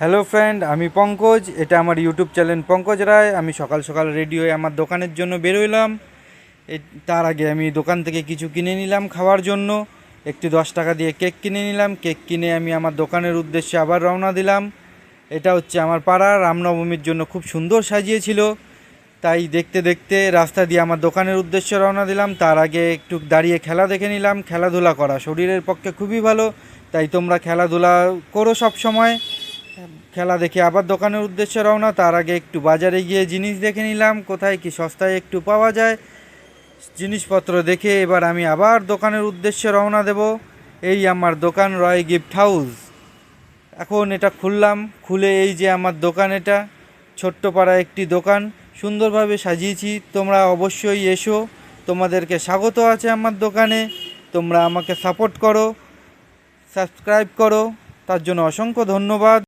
Hello friend, আমি পঙ্কজ। এটা আমার ইউটিউব চ্যানেল পঙ্কজ রায়। আমি সকাল সকাল রেডি হয়ে আমার দোকানের জন্য বেরোলাম। তার আগে আমি দোকান থেকে কিছু কিনে নিলাম খাওয়ার জন্য। একটি 10 টাকা দিয়ে কেক কিনে নিলাম। কেক কিনে আমি আমার দোকানের উদ্দেশ্যে আবার রওনা দিলাম। এটা হচ্ছে আমার পাড়া, রামনবমীর জন্য খুব সুন্দর সাজিয়েছিল। তাই দেখতে দেখতে রাস্তা দিয়ে আমার দোকানের উদ্দেশ্যে রওনা দিলাম। তার আগে একটু দাঁড়িয়ে খেলা দেখে নিলাম। খেলাধুলা করা শরীরের পক্ষে খুবই ভালো, তাই তোমরা খেলাধুলা করো সব সময়। খেলা দেখে আবার দোকানের উদ্দেশ্যে রওনা। তার আগে একটু বাজারে গিয়ে জিনিস দেখে নিলাম, কোথায় কি সস্তায় একটু পাওয়া যায়। জিনিসপত্র দেখে এবার আমি আবার দোকানের উদ্দেশ্যে রওনা দেব। এই আমার দোকান রয় গিফট হাউস। এখন এটা খুললাম, খুলে এই যে আমার দোকান, এটা ছোট্ট পাড়া একটি দোকান, সুন্দরভাবে সাজিয়েছি। তোমরা অবশ্যই এসো, তোমাদেরকে স্বাগত আছে আমার দোকানে। তোমরা আমাকে সাপোর্ট করো, সাবস্ক্রাইব করো, তার জন্য অসংখ্য ধন্যবাদ।